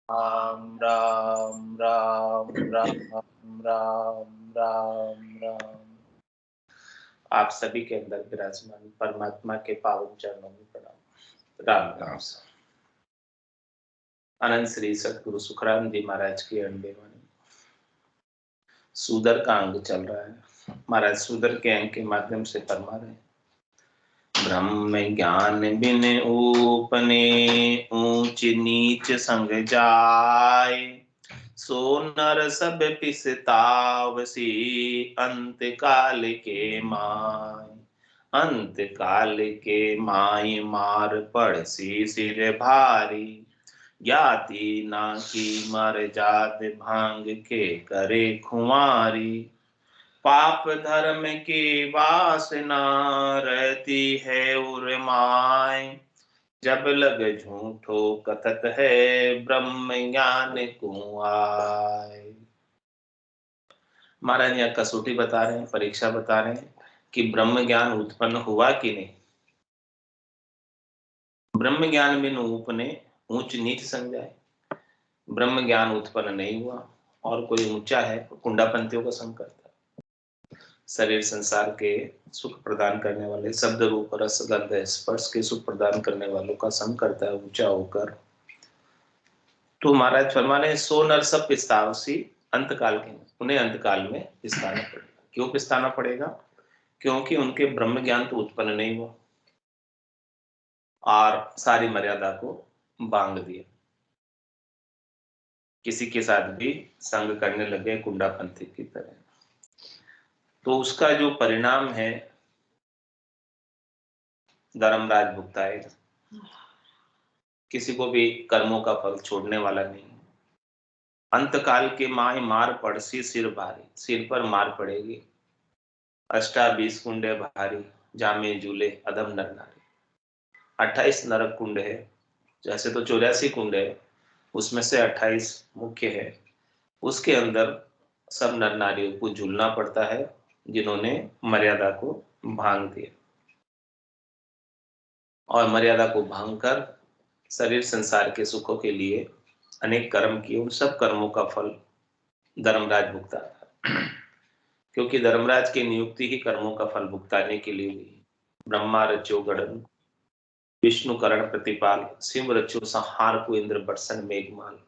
राम राम राम राम राम राम राम। आप सभी के अंदर विराजमान परमात्मा के पावन चरणों में प्रणाम। राम राम। अनंत श्री सतगुरु सुखराम जी महाराज की अनबेवानी। सूदर का अंग चल रहा है। महाराज सूदर के अंग के माध्यम से फरमा रहे हैं, ब्रह्म ज्ञान बिन ऊपने ऊंच नीच संग जाय, सो नर सब पिसतावसी अंत काल के माय। अंत काल के माय मार पड़सी सिर भारी, ज्ञाति ना की मर जात भांग के करे खुमारी। पाप धर्म की वासना रहती है उर्माय, जब लग झूठो कथत है ब्रह्म ज्ञान कुआय। महाराज यहाँ कसौटी बता रहे हैं, परीक्षा बता रहे हैं कि ब्रह्म ज्ञान उत्पन्न हुआ कि नहीं। ब्रह्म ज्ञान बिन उपने ऊंच नीच समझाए। ब्रह्म ज्ञान उत्पन्न नहीं हुआ और कोई ऊंचा है, कुंडापंथियों का संग करता है। शरीर संसार के सुख प्रदान करने वाले, शब्द रूप रस गंध स्पर्श के सुख प्रदान करने वालों का संग करता है ऊंचा होकर। तो महाराज फरमाने, सो नर सब पिस्तावसी अंत काल के, उन्हें अंत काल में पिस्ताना पड़ेगा। क्यों पिस्ताना पड़ेगा? क्योंकि उनके ब्रह्म ज्ञान तो उत्पन्न नहीं हुआ और सारी मर्यादा को बांध दिया। किसी के साथ भी संग करने लगे कुंडापंथी की तरह। तो उसका जो परिणाम है धर्मराज भुगताएगा। किसी को भी कर्मों का फल छोड़ने वाला नहीं। अंतकाल के माय मार पड़सी सिर भारी, सिर पर मार पड़ेगी। 28 कुंडे भारी, जामे झूले अधम नर नारी। 28 नरक कुंड है, जैसे तो 84 कुंड है, उसमें से 28 मुख्य है। उसके अंदर सब नर नारियों को झूलना पड़ता है जिन्होंने मर्यादा को भांग दिया। और मर्यादा को भांगकर शरीर संसार के सुखों के लिए अनेक कर्म किए, उन सब कर्मों का फल धर्मराज भुगता। क्योंकि धर्मराज की नियुक्ति ही कर्मों का फल भुगताने के लिए हुई। ब्रह्मा रचो गढ़न, विष्णु करण प्रतिपाल, सिंह रचो संहार को इंद्र बरसन मेघमाल।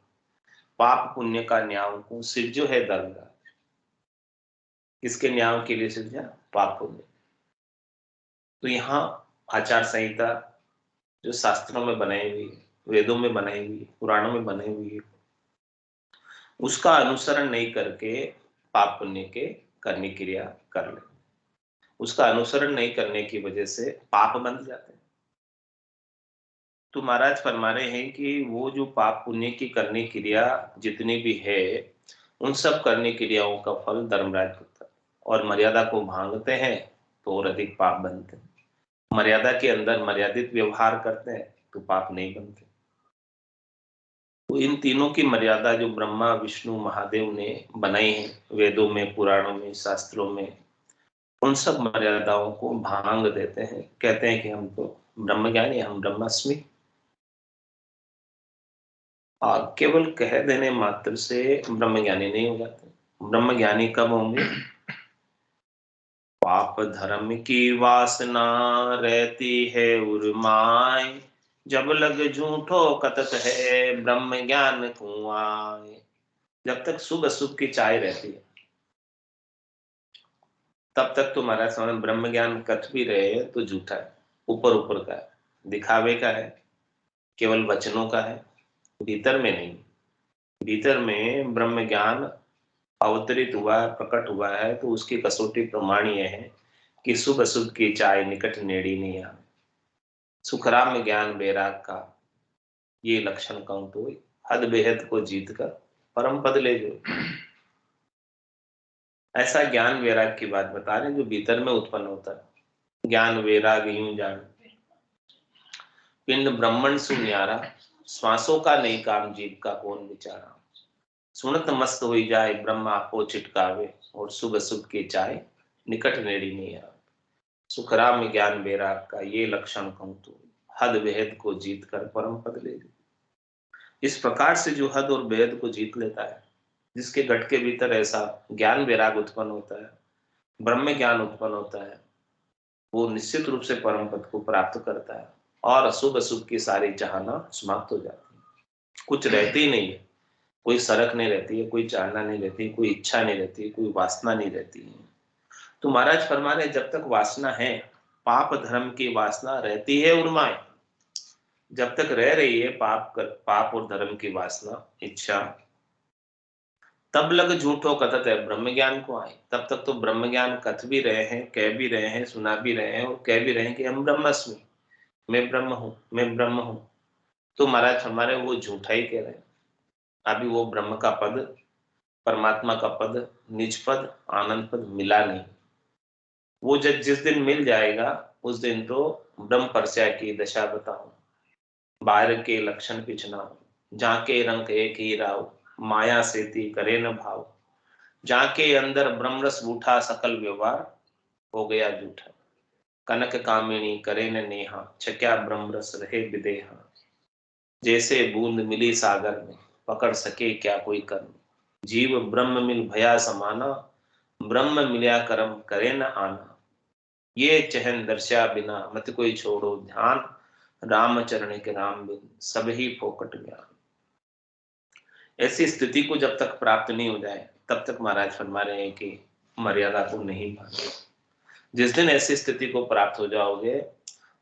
पाप पुण्य का न्याय को सिरजो है धर्मराज। किसके न्याय के लिए सिरजा? पाप पुण्य। तो यहाँ आचार संहिता जो शास्त्रों में बनाई हुई, वेदों में बनाई हुई, पुराणों में बनाई हुई, उसका अनुसरण नहीं करके पाप पुण्य के करने क्रिया कर ले। उसका अनुसरण नहीं करने की वजह से पाप बंध जाते हैं। तो महाराज फरमा रहे हैं कि वो जो पाप पुण्य की करने क्रिया जितनी भी है, उन सब करने क्रियाओं का फल धर्मराज होता है। और मर्यादा को भांगते हैं तो और अधिक पाप बनते हैं। मर्यादा के अंदर मर्यादित व्यवहार करते हैं तो पाप नहीं बनते। तो इन तीनों की मर्यादा जो ब्रह्मा विष्णु महादेव ने बनाई है वेदों में, पुराणों में, शास्त्रों में, उन सब मर्यादाओं को भांग देते हैं। कहते हैं कि हम तो ब्रह्म ज्ञानी, हम ब्रह्मास्मि। और केवल कह देने मात्र से ब्रह्म ज्ञानी नहीं हो जाते। ब्रह्म ज्ञानी कब होंगे? पाप धर्म की वासना रहती है उर्माय, जब लग झूठो कथत है ब्रह्म ज्ञान कुआय। जब तक शुभ अशुभ की चाय रहती है तब तक तो महाराज समझ ब्रह्म ज्ञान कथ भी रहे तो झूठा है, ऊपर ऊपर का है, दिखावे का है, केवल वचनों का है, भीतर में नहीं। भीतर में ब्रह्म ज्ञान अवतरित हुआ है, प्रकट हुआ है, तो उसकी कसौटी प्रमाण यह है कि शुभ अशुभ की चाय निकट नेड़ी नहीं आवे। सुखराम ज्ञान बैराग का ये लक्षण कहूं तो हद बेहद को जीत कर परम पद ले जो। ऐसा ज्ञान वैराग की बात बता रहे जो भीतर में उत्पन्न होता है। ज्ञान वैराग यूं जान, पिंड ब्रह्मण सुन्यारा, श्वासों का नहीं काम जीव का कौन विचारा। सुनत मस्त हुई जाए ब्रह्म आपो चिटकावे, और शुभ शुभ की चाय निकट नेड़ी नहीं आवे। सुखराम ज्ञान वैराग का ये लक्षण कहूं तो हद भेद को जीत कर परम पद ले। इस प्रकार से जो हद और बेहद को जीत लेता है, जिसके घट के भीतर ऐसा ज्ञान वैराग उत्पन्न होता है, ब्रह्म ज्ञान उत्पन्न होता है, वो निश्चित रूप से परम पद को प्राप्त करता है और अशुभ अशुभ की सारी चाहना समाप्त हो जाती है। कुछ रहती ही नहीं है, कोई सरक नहीं रहती है, कोई चाहना नहीं रहती, कोई इच्छा नहीं रहती, कोई वासना नहीं रहती है। तो महाराज फरमा रहे जब तक वासना है, पाप धर्म की वासना रहती है उर्माए, जब तक रह रही है पाप और धर्म की वासना इच्छा, तब लग झूठो कथत है ब्रह्म ज्ञान को आए। तब तक तो ब्रह्म ज्ञान कथ भी रहे हैं, कह भी रहे हैं, सुना भी रहे हैं और कह भी रहे हैं कि हम ब्रह्मस्मि, मैं ब्रह्म हूं, मैं ब्रह्म हूं। तो महाराज हमारे वो झूठा ही कह रहे हैं। अभी वो ब्रह्म का पद, परमात्मा का पद, निज पद, आनंद पद मिला नहीं। वो जब जिस दिन मिल जाएगा उस दिन तो ब्रह्म परचय की दशा बताऊं, बाहर के लक्षण पिछना, जाके रंग एक ही राव, माया सेती करे न भाव, जाके अंदर ब्रह्म रस उठा सकल व्यवहार हो गया झूठा, कनक कामिनी करे न नेहा, छक्या ब्रह्म रस रहे विदेहा, जैसे बूंद मिली सागर में, पकड़ सके क्या कोई कर्म, जीव ब्रह्म मिल भया समाना, ब्रह्म मिल्या कर्म करे न आना, ये चहन दर्शा बिना मत कोई छोड़ो ध्यान, राम चरण के राम बिन सब ही फोकट ज्ञान। ऐसी स्थिति को जब तक प्राप्त नहीं हो जाए तब तक महाराज फरमा रहे हैं कि मर्यादा को नहीं भांगे। जिस दिन ऐसी स्थिति को प्राप्त हो जाओगे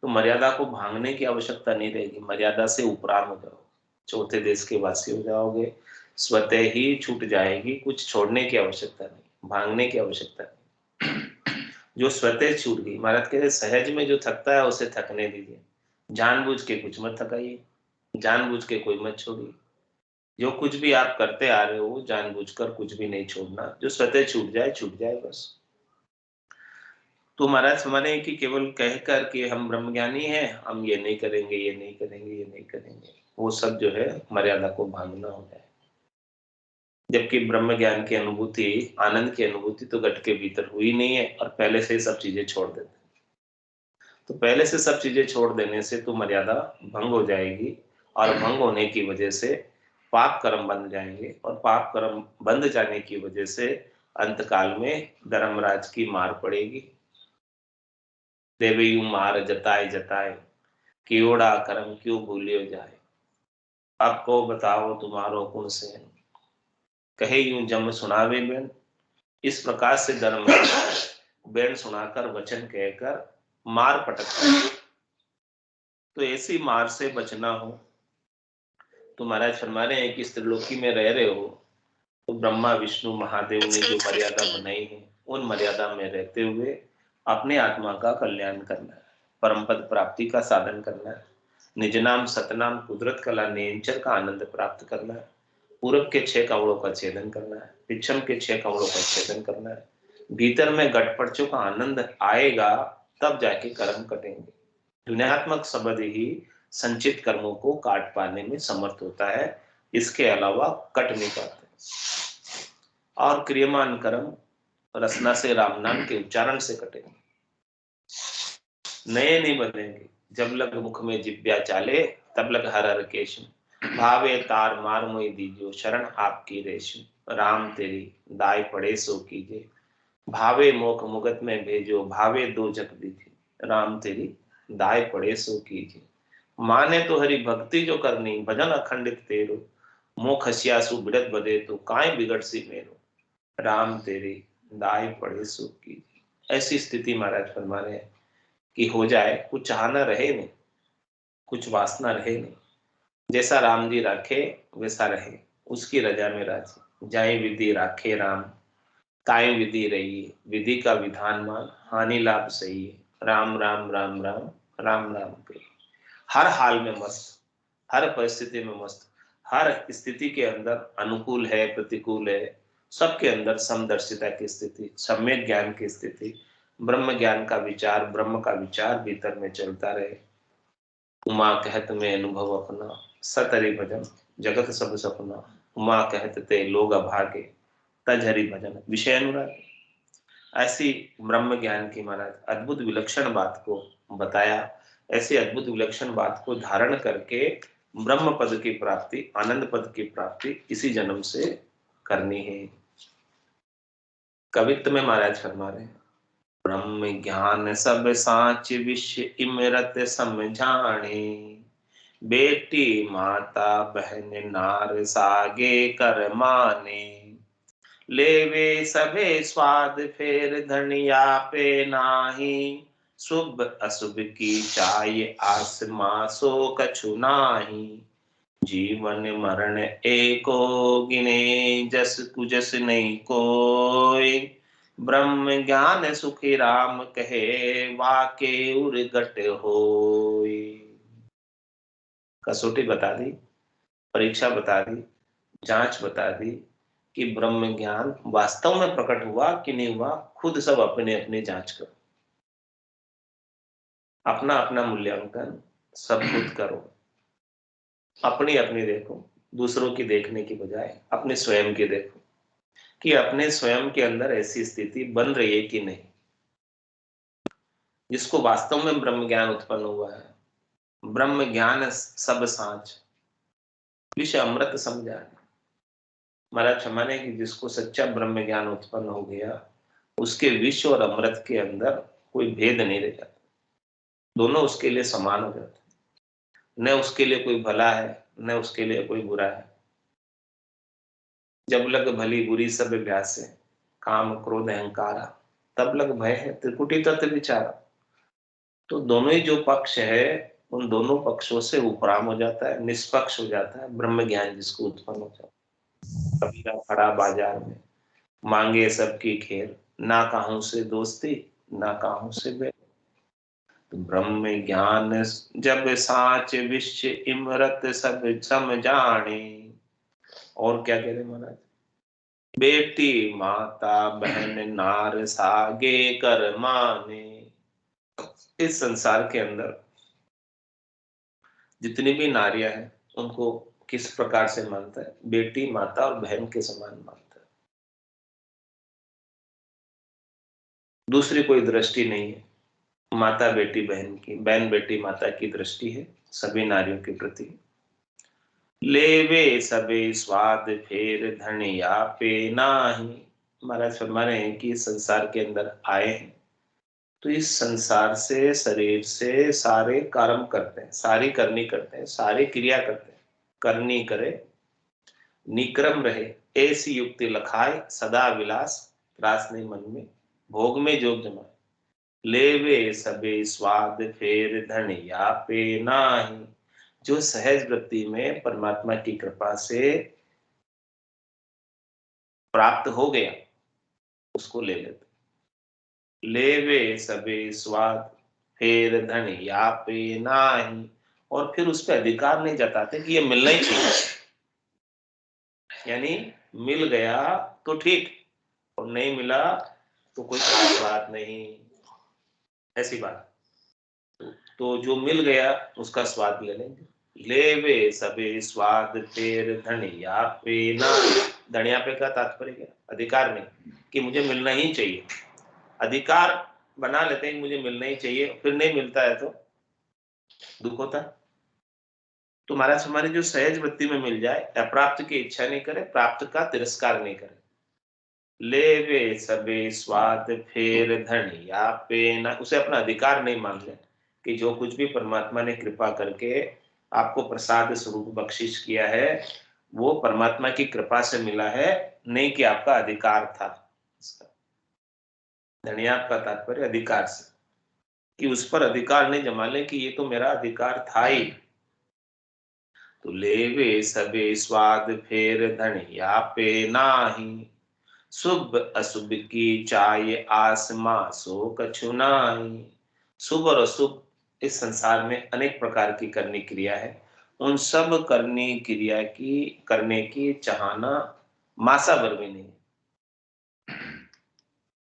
तो मर्यादा को भांगने की आवश्यकता नहीं रहेगी, मर्यादा से उपराम हो जाओगे, चौथे देश के वासी हो जाओगे, स्वतः ही छूट जाएगी, कुछ छोड़ने की आवश्यकता नहीं, भांगने की आवश्यकता नहीं। जो स्वतः छूट गई, महाराज कहते सहज में जो थकता है उसे थकने दीजिए, जानबूझ के कुछ मत थकाइए, जानबूझ के कोई मत छोड़िए। जो कुछ भी आप करते आ रहे हो जानबूझकर कुछ भी नहीं छोड़ना, जो स्वतः छूट जाए बस। तो महाराज हमारे कि केवल कहकर कि हम ब्रह्मज्ञानी हैं, हम ये नहीं करेंगे, ये नहीं करेंगे, ये नहीं करेंगे, वो सब जो है मर्यादा को भांगना हो जाए। जबकि ब्रह्म ज्ञान की अनुभूति, आनंद की अनुभूति तो घट के भीतर हुई नहीं है और पहले से ही सब चीजें छोड़ देते हैं। तो पहले से सब चीजें छोड़ देने से तो मर्यादा भंग हो जाएगी और भंग होने की वजह से पाप कर्म बन जाएंगे और पाप कर्म बंद जाने की वजह से अंतकाल में धर्मराज की मार पड़ेगी। देवी मार जताए जताए, कियोड़ा कर्म क्यों भूलियो जाए, अब को बताओ तुम्हारो कुण से, कहे यूं जम सुनावे बेन। इस प्रकार से धर्मराज बेन सुनाकर वचन कहकर मार पटकता है। तो ऐसी मार से बचना हो तो महाराज फरमा रहे हैं कि त्रिलोकी में रह रहे हो तो ब्रह्मा विष्णु महादेव ने जो मर्यादा बनाई है उन मर्यादा में रहते हुए अपने आत्मा का कल्याण करना है, परम पद प्राप्ति का साधन करना है, निज नाम सतनाम कुदरत कला नेंचर का आनंद प्राप्त करना है, पूरब के 6 कमलों का छेदन करना है, पिछम के 6 कमलों का छेदन करना है, भीतर में गठपड़चों का आनंद आएगा तब जाके कर्म कटेंगे। दुनियात्मक शब्द ही संचित कर्मों को काट पाने में समर्थ होता है, इसके अलावा कट नहीं पाते। और क्रियमान कर्म रसना से राम नाम के उच्चारण से कटेंगे, नए नहीं बनेंगे। जब लग मुख में जिब्या चाले तब लग हर हर केशम, भावे तार मार मोई दीजियो शरण आपकी रेशम, राम तेरी दाय पड़े सो कीजिए, भावे मोख मुगत में भेजो भावे दो जग दीजिए, राम तेरी दाय पड़े सो कीजिए। माने तो हरि भक्ति जो करनी भजन अखंडित तेरो, मोख हसियासु बिड़त बदे तो काय बिगड़ सी मेरो, राम तेरी दाय पड़े सो कीजिए। ऐसी स्थिति महाराज फरमा रहे हैं कि हो जाए, कुछ चाहना रहे नहीं, कुछ वासना रहे नहीं, जैसा राम जी राखे वैसा रहे, उसकी रजा में राजी, जाए विधि राखे राम, ताई विधि रही, विधि का विधान मान, हानि लाभ सही है, राम राम राम राम राम राम पे। हर हाल में मस्त, हर परिस्थिति में मस्त, हर स्थिति के अंदर अनुकूल है प्रतिकूल है, सबके अंदर समदर्शिता की स्थिति, सम्यक ज्ञान की स्थिति, ब्रह्म ज्ञान का विचार, ब्रह्म का विचार भीतर में चलता रहे। उमा कहत में अनुभव अपना, सतरि भजन जगत सब सपना, उमा कहत ते लोग अभागे, तज हरि भजन विषय अनुराग। ऐसी ब्रह्म ज्ञान की महाराज अद्भुत विलक्षण बात को बताया, ऐसी अद्भुत विलक्षण बात को धारण करके ब्रह्म पद की प्राप्ति, आनंद पद की प्राप्ति इसी जन्म से करनी है। कवित्व में महाराज फरमा रहे हैं, ब्रह्म ज्ञान सब साच विश्व इमरत समझाणे, बेटी माता बहन नार सागे कर माने, लेवे सबे स्वाद फेर धनिया पे नाही, शुभ अशुभ की चाय आसमा सो कछु नाही, जीवन मरण एको गिने जस कुजस नहीं कोई, ब्रह्म ज्ञान सुखी राम कहे वाके उर्गट होय। कसौटी बता दी, परीक्षा बता दी, जांच बता दी कि ब्रह्म ज्ञान वास्तव में प्रकट हुआ कि नहीं हुआ। खुद सब अपने अपने जांच करो, अपना अपना मूल्यांकन सब खुद करो, अपनी अपनी देखो, दूसरों की देखने की बजाय अपने स्वयं की देखो कि अपने स्वयं के अंदर ऐसी स्थिति बन रही है कि नहीं, जिसको वास्तव में ब्रह्म ज्ञान उत्पन्न हुआ है। ब्रह्म ज्ञान सब सांच विषय अमृत समझा। महाराज क्षमाने कि जिसको सच्चा ब्रह्म ज्ञान उत्पन्न हो गया, उसके विश्व और अमृत के अंदर कोई भेद नहीं रह जाता, दोनों उसके लिए समान हो जाते, न उसके लिए कोई भला है न उसके लिए कोई बुरा है। जब लग भली बुरी सब अभ्यास है, काम क्रोध अहंकारा, तब लग भय है त्रिकुटी तत्व विचारा। तो दोनों ही जो पक्ष है, उन दोनों पक्षों से उपराम हो जाता है, निष्पक्ष हो जाता है ब्रह्म ज्ञान जिसको उत्पन्न हो जाता है। कबीरा खड़ा बाजार में, मांगे सबकी खेर, ना काहू से दोस्ती ना काहू से बैर। तो ब्रह्म ज्ञान जब साच विश्व इमरत सब समझाने। और क्या कह रहे महाराज, बेटी माता बहन नार सागे कर माने। इस संसार के अंदर जितनी भी नारियां हैं उनको किस प्रकार से मानता है, बेटी माता और बहन के समान मानता है, दूसरी कोई दृष्टि नहीं है। माता बेटी बहन की, बहन बेटी माता की दृष्टि है सभी नारियों के प्रति। लेवे सबे स्वाद फेर धनिया पे नाही। महाराज फरमा रहे हैं कि संसार के अंदर आए हैं तो इस संसार से, शरीर से सारे कर्म करते हैं, सारी करनी करते हैं, सारी क्रिया करते हैं। करनी करे निक्रम रहे ऐसी युक्ति लखाए, सदा विलास त्रास नहीं मन में, भोग में जोग जमाए, लेवे सबे स्वाद फेर धनिया पे नाही। जो सहज वृत्ति में परमात्मा की कृपा से प्राप्त हो गया उसको ले लेते। लेवे सबे स्वाद फेर धनिया पे नाही, और फिर उस पर अधिकार नहीं जताते कि ये मिलना ही चाहिए, यानी मिल गया तो ठीक और नहीं मिला तो कोई खास बात नहीं, ऐसी बात। तो जो मिल गया उसका स्वाद ले लेंगे। लेवे सबे स्वाद फेर धनिया पे ना। धनिया पे का तात्पर्य क्या, अधिकार नहीं कि मुझे मिलना ही चाहिए, अधिकार बना लेते हैं मुझे मिलना ही चाहिए, फिर नहीं मिलता है तो दुख होता है। तो महाराज हमारी जो सहज वृत्ति में मिल जाए, अप्राप्त की इच्छा नहीं करे, प्राप्त का तिरस्कार नहीं करे। लेवे सबे स्वाद फेर धनिया पे ना, उसे अपना अधिकार नहीं मान ले कि जो कुछ भी परमात्मा ने कृपा करके आपको प्रसाद स्वरूप बख्शिश किया है वो परमात्मा की कृपा से मिला है, नहीं कि आपका अधिकार था। धनिया का तात्पर्य अधिकार से, कि उस पर अधिकार नहीं जमा ले कि ये तो मेरा अधिकार था ही। तो लेवे सबे स्वाद फेर धनिया पे नाही, शुभ अशुभ की चाय आसमा सो कछु नाही। शुभ और अशुभ इस संसार में अनेक प्रकार की करनी क्रिया है, उन सब करनी क्रिया की करने की चाहना मासा भर भी नहीं।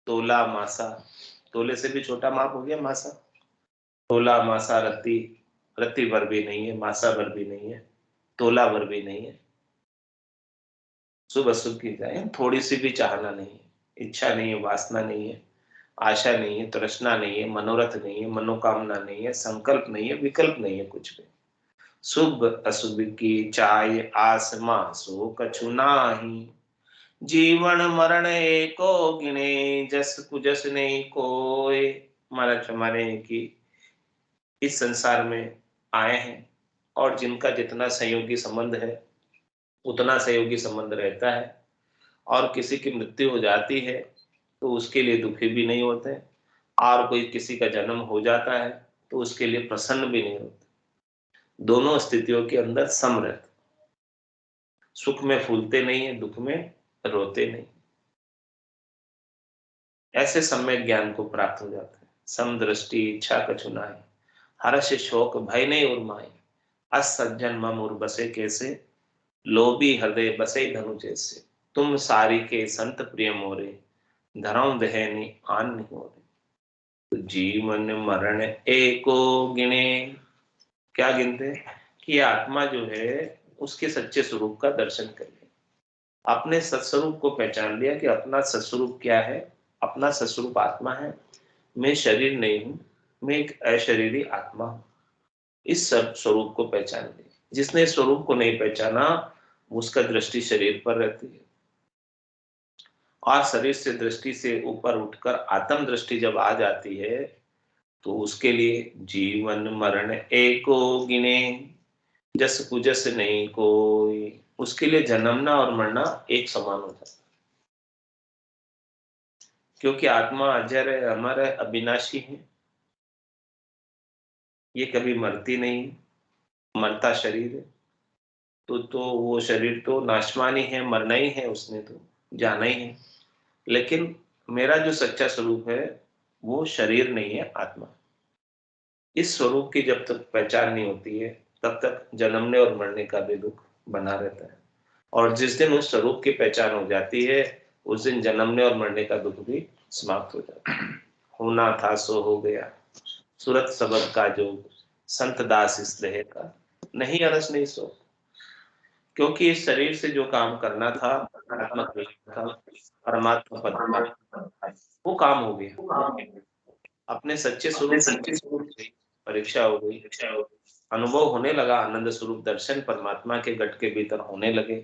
तोला मासा, तोले से भी छोटा माप हो गया मासा। तोला मासा रत्ती, रत्ती भर भी नहीं है, मासा भर भी नहीं है, तोला भर भी नहीं है। शुभ अशुभ की जाए थोड़ी सी भी चाहना नहीं है, इच्छा नहीं है, वासना नहीं है, आशा नहीं है, तृष्णा नहीं है, मनोरथ नहीं है, मनोकामना नहीं है, संकल्प नहीं है, विकल्प नहीं है कुछ भी। शुभ अशुभ की चाय आसमां सो कछु नाही। जीवन मरण एको गिने जस कुजस नहीं कोय। महाराज हमारे कि इस संसार में आए हैं और जिनका जितना संयोगी संबंध है उतना सहयोगी संबंध रहता है, और किसी की मृत्यु हो जाती है तो उसके लिए दुखी भी नहीं होते, और कोई किसी का जन्म हो जाता है तो उसके लिए प्रसन्न भी नहीं होते। दोनों स्थितियों के अंदर सम रहते, सुख में फूलते नहीं है, दुख में रोते नहीं। ऐसे सम्यक ज्ञान को प्राप्त हो जाता है। सम दृष्टि इच्छा कछु नाहि, हर्ष शोक भय नहीं उर्माई। अस सज्जन मम उर बसे कैसे, लोभी हृदय बसे धनु जैसे। तुम सारी के संत प्रिय मोरे, धरम दहनी आन नहीं हो। तो जीवन मरण एको गिने, क्या गिनते कि आत्मा जो है उसके सच्चे स्वरूप का दर्शन कर लिया, अपने सत्स्वरूप को पहचान लिया कि अपना सत्स्वरूप क्या है। अपना सत्स्वरूप आत्मा है, मैं शरीर नहीं हूं, मैं एक अशरीरी आत्मा हूं। इस सब स्वरूप को पहचान लिया। जिसने स्वरूप को नहीं पहचाना उसका दृष्टि शरीर पर रहती है, और शरीर से दृष्टि से ऊपर उठकर आत्म दृष्टि जब आ जाती है तो उसके लिए जीवन मरण एको गिने जस कुजस नहीं कोई। उसके लिए जन्मना और मरना एक समान हो जाता है, क्योंकि आत्मा अजर है, अमर है, अविनाशी है। ये कभी मरती नहीं, मरता शरीर है। तो वो शरीर तो नाशवान ही है, मरना ही है, उसने तो जाना ही है। लेकिन मेरा जो सच्चा स्वरूप है वो शरीर नहीं है, आत्मा। इस स्वरूप की जब तक पहचान नहीं होती है तब तक जन्मने और मरने का भी दुख बना रहता है। और जिस दिन उस स्वरूप की पहचान हो जाती है उस दिन जन्मने और मरने का दुख भी समाप्त हो जाता है। होना था सो हो गया, सूरत सबद का जो संत दास इस देह का, नहीं अरस नहीं सो। क्योंकि इस शरीर से जो काम करना था, आत्मक था, परमात्मा पद का, वो काम हो गया। अपने सच्चे स्वरूप की परीक्षा हो गई, अनुभव होने लगा, आनंद स्वरूप दर्शन परमात्मा के घट के भीतर होने लगे।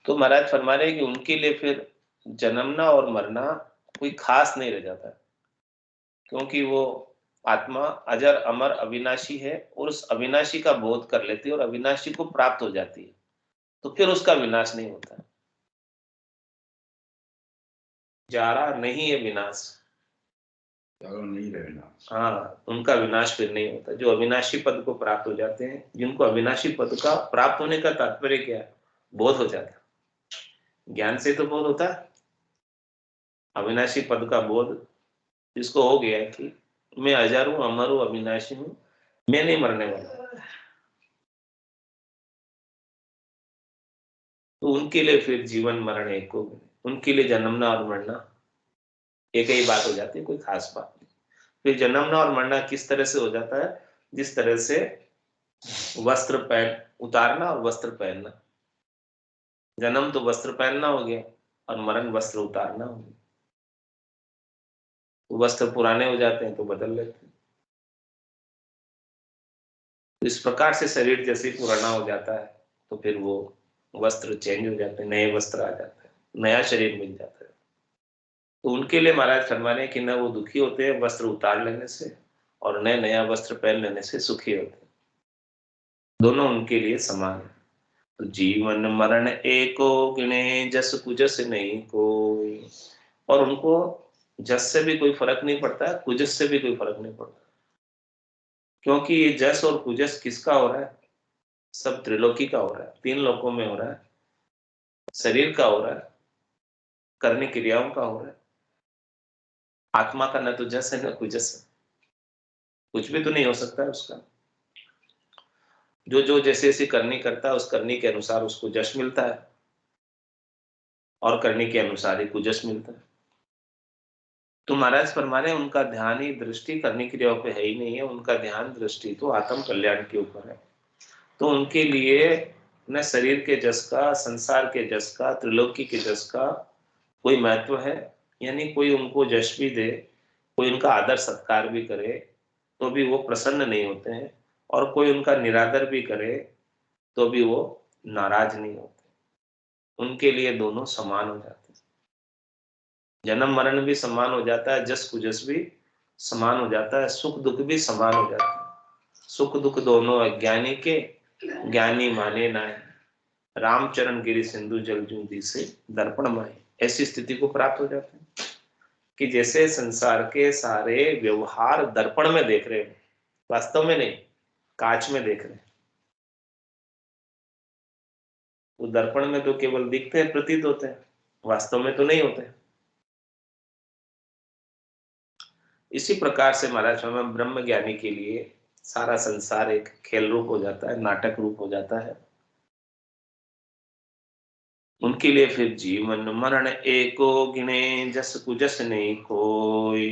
तो महाराज फरमा रहे कि उनके लिए फिर जन्मना और मरना कोई खास नहीं रह जाता, क्योंकि वो आत्मा अजर अमर अविनाशी है और उस अविनाशी का बोध कर लेती है और अविनाशी को प्राप्त हो जाती है, तो फिर उसका विनाश नहीं होता। जारा नहीं है विनाश, नहीं रहना। हाँ, उनका विनाश फिर नहीं होता। जो अविनाशी पद को प्राप्त हो जाते हैं, जिनको अविनाशी पद का प्राप्त होने का तात्पर्य क्या है, बोध हो जाता है। ज्ञान से तो बोध होता है, अविनाशी पद का बोध जिसको हो गया कि मैं अजर हूं, अमर हूं, अविनाशी हूं, मैं नहीं मरने वाला, तो उनके लिए फिर जीवन मरण एक हो गए। उनके लिए जन्मना और मरना एक ही बात हो जाती है, कोई खास बात नहीं। फिर जन्मना और मरना किस तरह से हो जाता है, जिस तरह से वस्त्र पहन उतारना और वस्त्र पहनना। जन्म तो वस्त्र पहनना हो गया और मरण वस्त्र उतारना हो गया। तो वस्त्र पुराने हो जाते हैं तो बदल लेते हैं। तो इस प्रकार से शरीर जैसे ही पुराना हो जाता है तो फिर वो वस्त्र चेंज हो जाते हैं, नए वस्त्र आ जाते हैं, नया शरीर मिल जाता है। तो उनके लिए महाराज फरमा रहे हैं कि न वो दुखी होते हैं वस्त्र उतार लेने से, और न नया वस्त्र पहन लेने से सुखी होते हैं। दोनों उनके लिए समान है। तो जीवन मरण एको गिने जस कुजस नहीं कोई। और उनको जस से भी कोई फर्क नहीं पड़ता, कुजस से भी कोई फर्क नहीं पड़ता, क्योंकि ये जस और कुजस किसका हो रहा है, सब त्रिलोकी का हो रहा है, तीन लोकों में हो रहा है। शरीर का हो रहा है, करने क्रियाओं का हो रहा है। आत्मा का न तो जस है न कुजस है, कुछ भी तो नहीं हो सकता है उसका। जो जो जैसे जैसे करनी करता है उस करनी के अनुसार उसको जश मिलता है, और करने के अनुसार ही कुजस मिलता है। तो महाराज फरमा रहे हैं उनका ध्यान ही दृष्टि करने क्रियाओं पे है ही नहीं है, उनका ध्यान दृष्टि तो आत्म कल्याण के ऊपर है। तो उनके लिए न शरीर के जस का, संसार के जस का, त्रिलोकी के जस का कोई महत्व है। यानी कोई उनको जश भी दे, कोई उनका आदर सत्कार भी करे, तो भी वो प्रसन्न नहीं होते हैं, और कोई उनका निरादर भी करे तो भी वो नाराज नहीं होते, उनके लिए दोनों समान हो जाते हैं। जन्म मरण भी समान हो जाता है, जस कुजस भी समान हो जाता है, सुख दुख भी समान हो जाता है। सुख दुख दोनों अज्ञानी के, ज्ञानी माने नाय, रामचरण गिरि सिंधु जल जूदी से दर्पण माए। ऐसी स्थिति को प्राप्त हो जाता है कि जैसे संसार के सारे व्यवहार दर्पण में देख रहे हैं, वास्तव में नहीं, कांच में देख रहे हैं। वो दर्पण में तो केवल दिखते हैं, प्रतीत होते हैं, वास्तव में तो नहीं होते। इसी प्रकार से महाराज में ब्रह्म ज्ञानी के लिए सारा संसार एक खेल रूप हो जाता है, नाटक रूप हो जाता है। उनके लिए फिर जीवन मरण एको गिने, जस कुजस नहीं कोई,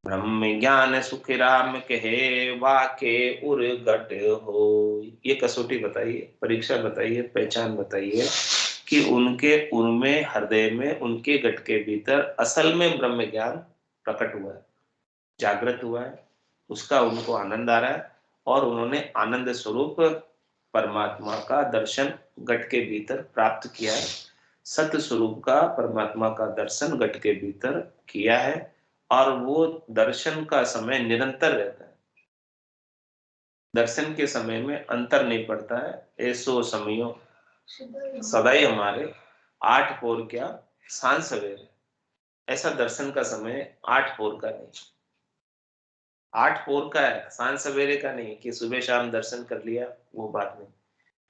ब्रह्म ज्ञान सुख राम कहे, वाके उर घट हो। ये कसौटी बताइए, परीक्षा बताइए, पहचान बताइए कि उनके उनमें हृदय में, उनके घट के भीतर असल में ब्रह्म ज्ञान प्रकट हुआ है, जागृत हुआ है, उसका उनको आनंद आ रहा है, और उन्होंने आनंद स्वरूप परमात्मा का दर्शन घट के भीतर प्राप्त किया है। सत्य स्वरूप का परमात्मा का दर्शन घट के भीतर किया है, और वो दर्शन का समय निरंतर रहता है। दर्शन के समय में अंतर नहीं पड़ता है। ऐसो समयो सदाई हमारे, आठ पौर क्या सांझ सवेरे। ऐसा दर्शन का समय आठ पौर का नहीं, आठ पौर का है, सांझ सवेरे का नहीं कि सुबह शाम दर्शन कर लिया, वो बात नहीं।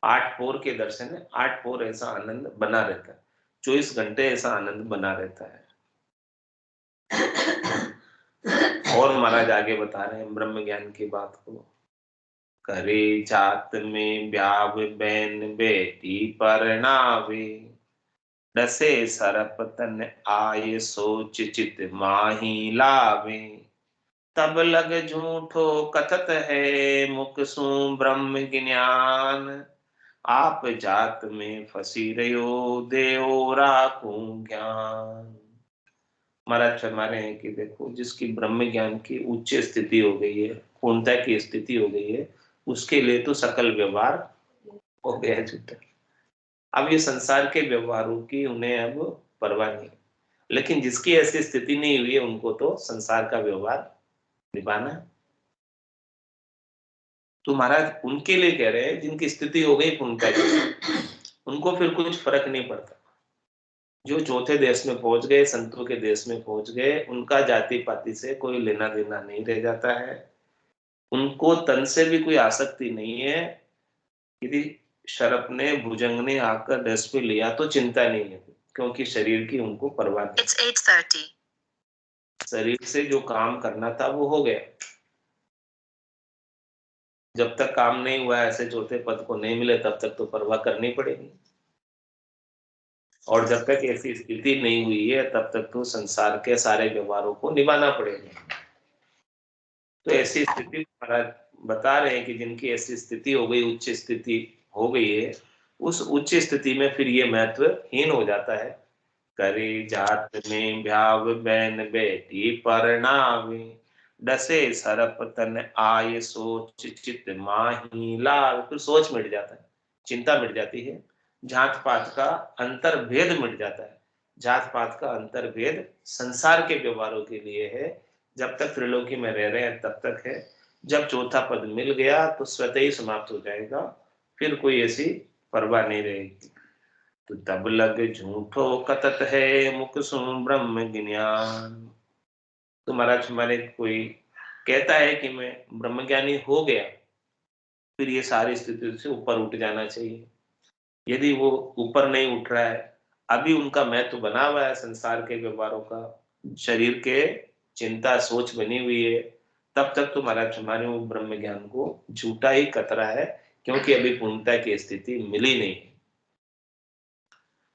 आठ पौर के दर्शन है, आठ पौर ऐसा आनंद बना रहता है, 24 घंटे ऐसा आनंद बना रहता है। और महाराज आगे बता रहे हैं ब्रह्म ज्ञान की बात को। करे जात में ब्याव बैन बेटी परनावे, डसे सरप तन आय सोच चित माही लावे, तब लग झूठो कथत है मुख सु ब्रह्म ज्ञान, आप जात में फंसी रहो देव राखू ज्ञान। महाराज फरमा रहे हैं कि देखो, जिसकी ब्रह्म ज्ञान की उच्च स्थिति हो गई है, पूर्णता की स्थिति हो गई है, उसके लिए तो सकल व्यवहार हो गया झूठा। अब ये संसार के व्यवहारों की उन्हें अब परवाह नहीं, लेकिन जिसकी ऐसी स्थिति नहीं हुई है, उनको तो संसार का व्यवहार निभाना है। तो महाराज उनके लिए कह रहे हैं जिनकी स्थिति हो गई पूर्णता की, उनको फिर कुछ फर्क नहीं पड़ता। जो चौथे देश में पहुंच गए, संतों के देश में पहुंच गए, उनका जाति पाति से कोई लेना देना नहीं रह जाता है। उनको तन से भी कोई आसक्ति नहीं है। यदि शरप ने भुजंग ने आकर रस पे लिया तो चिंता नहीं है, क्योंकि शरीर की उनको परवाह नहीं। It's 8:30. शरीर से जो काम करना था वो हो गया। जब तक काम नहीं हुआ, ऐसे चौथे पद को नहीं मिले, तब तक तो परवाह करनी पड़ेगी। और जब तक ऐसी स्थिति नहीं हुई है, तब तक तो संसार के सारे व्यवहारों को निभाना पड़ेगा। तो ऐसी स्थिति महाराज बता रहे हैं कि जिनकी ऐसी स्थिति हो गई, उच्च स्थिति हो गई है, उस उच्च स्थिति में फिर ये महत्वहीन हो जाता है। करी जात में भ्याव बैन बेटी परनावे, डसे सरप तन आय सोच चित माही लाल। फिर सोच मिट जाता है, चिंता मिट जाती है, जात पात का अंतर भेद मिट जाता है। जात पात का अंतर भेद संसार के व्यवहारों के लिए है, जब तक त्रिलोकी में रह रहे हैं तब तक है। जब चौथा पद मिल गया तो स्वतः ही समाप्त हो जाएगा, फिर कोई ऐसी परवाह नहीं रहेगी। तो तब लग झूठो कथत है मुख सुन ब्रह्म ज्ञान। तो महाराज हमारे कोई कहता है कि मैं ब्रह्मज्ञानी हो गया, फिर ये सारी स्थिति से ऊपर उठ जाना चाहिए। यदि वो ऊपर नहीं उठ रहा है, अभी उनका महत्व बना हुआ है संसार के व्यवहारों का, शरीर के चिंता सोच बनी हुई है, तब तक तो महाराज हमारे वो ब्रह्म ज्ञान को झूठा ही कतरा है, क्योंकि अभी पूर्णता की स्थिति मिली नहीं।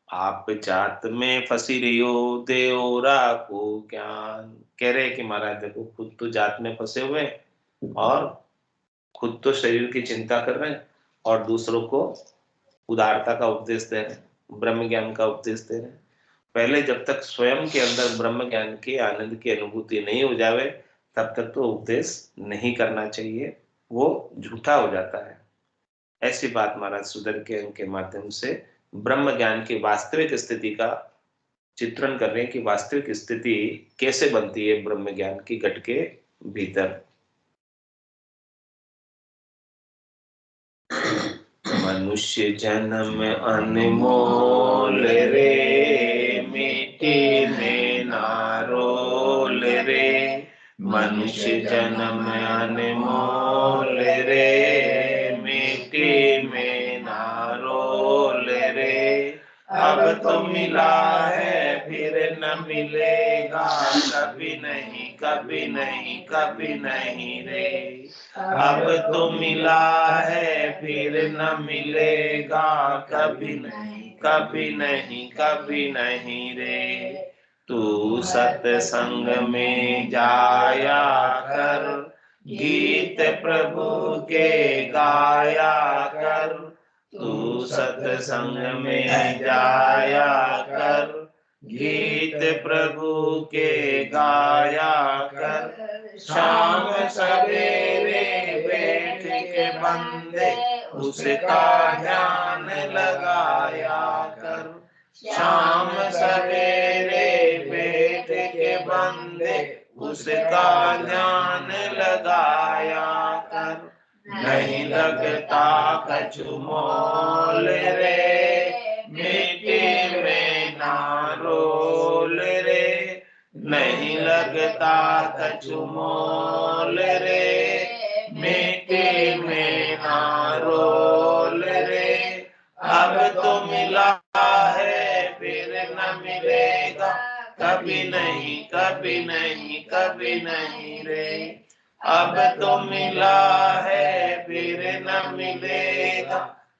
आप जात में फंसी रही हो देव राखो ज्ञान। कह रहे कि महाराज देखो, खुद तो जात में फंसे हुए और खुद तो शरीर की चिंता कर रहे हैं, और दूसरों को उदारता का उपदेश दे रहे हैं, ब्रह्म ज्ञान का उपदेश दे रहे हैं। पहले जब तक स्वयं के अंदर ब्रह्म ज्ञान के आनंद की अनुभूति नहीं हो जावे, तब तक तो उपदेश नहीं करना चाहिए। वो झूठा हो जाता है। ऐसी बात महाराज सुधर के माध्यम से ब्रह्म ज्ञान की वास्तविक स्थिति का चित्रण कर रहे हैं कि वास्तविक स्थिति कैसे बनती है ब्रह्म ज्ञान की घट के भीतर। मनुष्य जन्म अनमोल रे, मिट्टी में ना रोल रे। मनुष्य जन्म अनमोल रे, मिट्टी में ना रोल रे। अब तो मिला है फिर न मिलेगा, कभी नहीं कभी नहीं कभी नहीं रे। अब तो मिला है फिर न मिलेगा, कभी नहीं कभी नहीं कभी नहीं रे। तू सत्संग में जाया कर, गीत प्रभु के गाया कर। तू सत्संग में जाया कर, गीत प्रभु के गाया कर। शाम सवेरे बैठ के बंदे उसका ध्यान लगाया कर। शाम सवेरे बैठ के बंदे उसका ध्यान लगाया कर। नहीं लगता कछु मोल रे, मिट्टी में ना रोल रे। नहीं लगता कछु मोल रे, मिट्टी में ना रोल रे। अब तो मिला है फिर न मिलेगा, कभी नहीं कभी नहीं कभी नहीं रे। अब तो मिला है फिर न मिलेगा,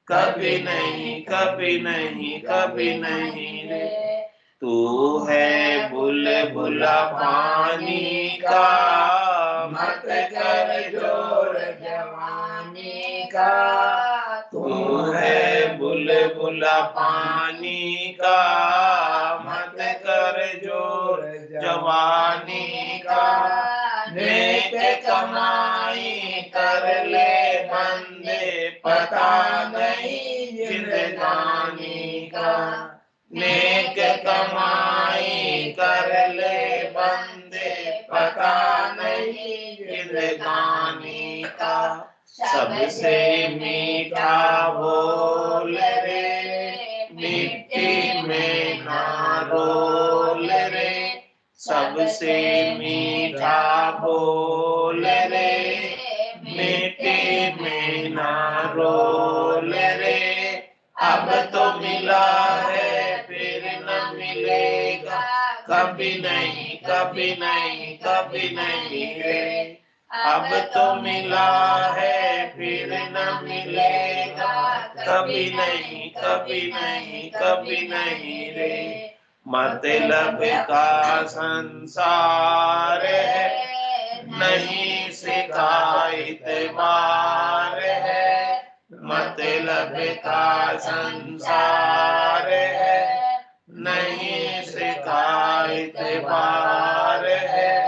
कभी नहीं कभी नहीं कभी नहीं रे। तू है बुलबुला पानी का, मत कर जोर जवानी का। तू है बुलबुला पानी का, मत कर जोर जवानी का। नेक कमाई कर ले बंदे, पता नहीं जिंदगानी का। नेक कमाई कर ले बंदे, पता नहीं जिंदगानी का। सबसे मीठा बोल रे, मिट्टी में ना रोल रे। सबसे मीठा बोल रे, मिट्टी में ना रोल रे। अब तो मिला है फिर न मिलेगा, कभी नहीं कभी नहीं कभी नहीं रे। अब तो मिला है फिर न मिलेगा, कभी नहीं कभी नहीं कभी नहीं रे। मतलब का संसार है, नहीं शिकायत बार है। मतलब का संसार है, नहीं शिकायत बार है।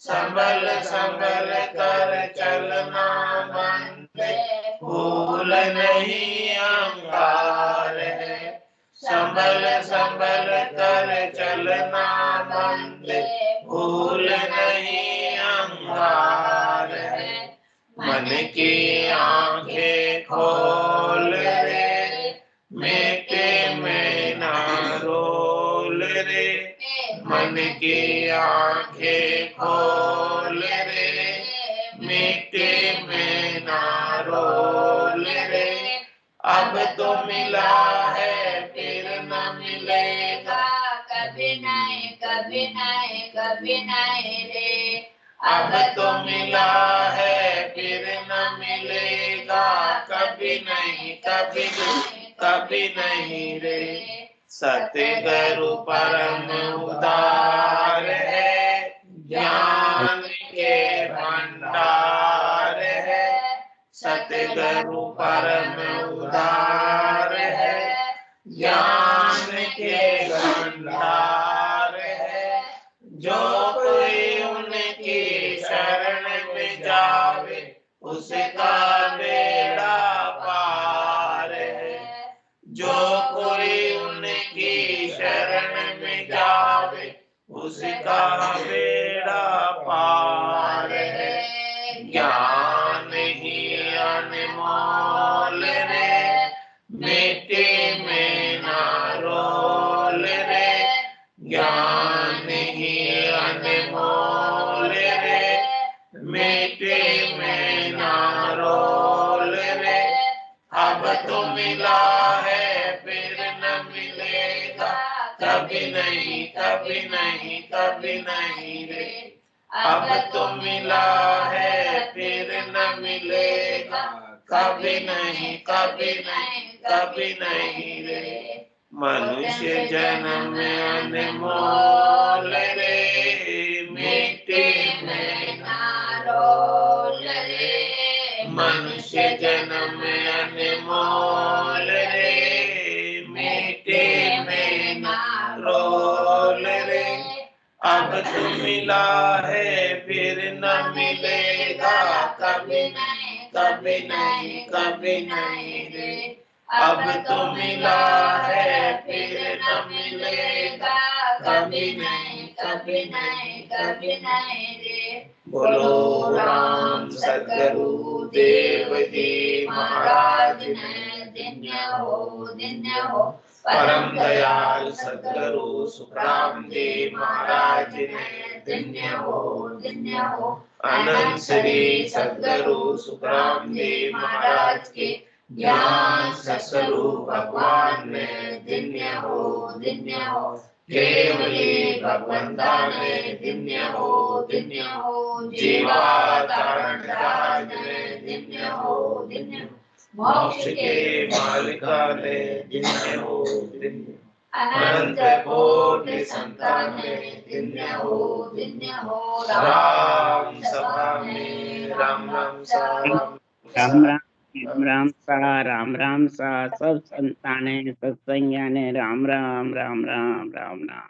संभल संभल कर चलना बंदे, भूल नहीं अहंकार है। संभल संभल कर चलना बंदे, भूल नहीं अहंकार है। मन की आंखें खोल रे, मिट्टी में ना रोल रे। मन की आंखें खोल रे, मिट्टी में ना रोल रे। अब तो मिला है फिर न मिलेगा, कभी नहीं कभी नहीं कभी नहीं रे। अब तो मिला है फिर न मिलेगा, कभी नहीं कभी नहीं कभी नहीं रे। सतगुरु परम उदार है, ज्ञान के भंडार है। सतगुरु परम उदार है, ज्ञान के भंडार है। जो कोई उनकी शरण में जावे, उसका उसका बेड़ा पार है। ज्ञान ही अनमोल रे, मिट्टी में ना रोल रे। ज्ञान ही अनमोल रे, मिट्टी में ना रोल रे। अब तो मिला है फिर न मिलेगा, कभी नहीं कभी नहीं कभी नहीं रे। अब तो मिला है फिर न मिलेगा, कभी नहीं कभी नहीं कभी नहीं रे। मनुष्य जन्म अनमोल रे, मिट्टी में ना रोल रे। मनुष्य जन्म अनमोल रे, मिट्टी में ना रोल रे। अब तो मिला है फिर न मिलेगा, कभी नहीं कभी नहीं कभी नहीं रे। अब तो मिला है फिर न मिलेगा, कभी नहीं कभी नहीं कभी नहीं रे। बोलो राम सद्गुरु देव जी महाराज ने धन्य हो। परम दयाल सद्गुरु सुखराम जी महाराज ने धन्य हो। अनंत श्री सद्गुरु सुखराम जी महाराज के ज्ञान स्वरूप भगवान ने धन्य हो। केवली भगवंता ने धन्य हो। जीवावतारण राज ने धन्य हो। मोक्ष के मालिका ने धन्य हो। अनंत कोटि संतान ने धन्य हो। राम सभा में राम राम सा राम राम सा सब संताने सत्संज्ञाने राम राम राम राम राम राम।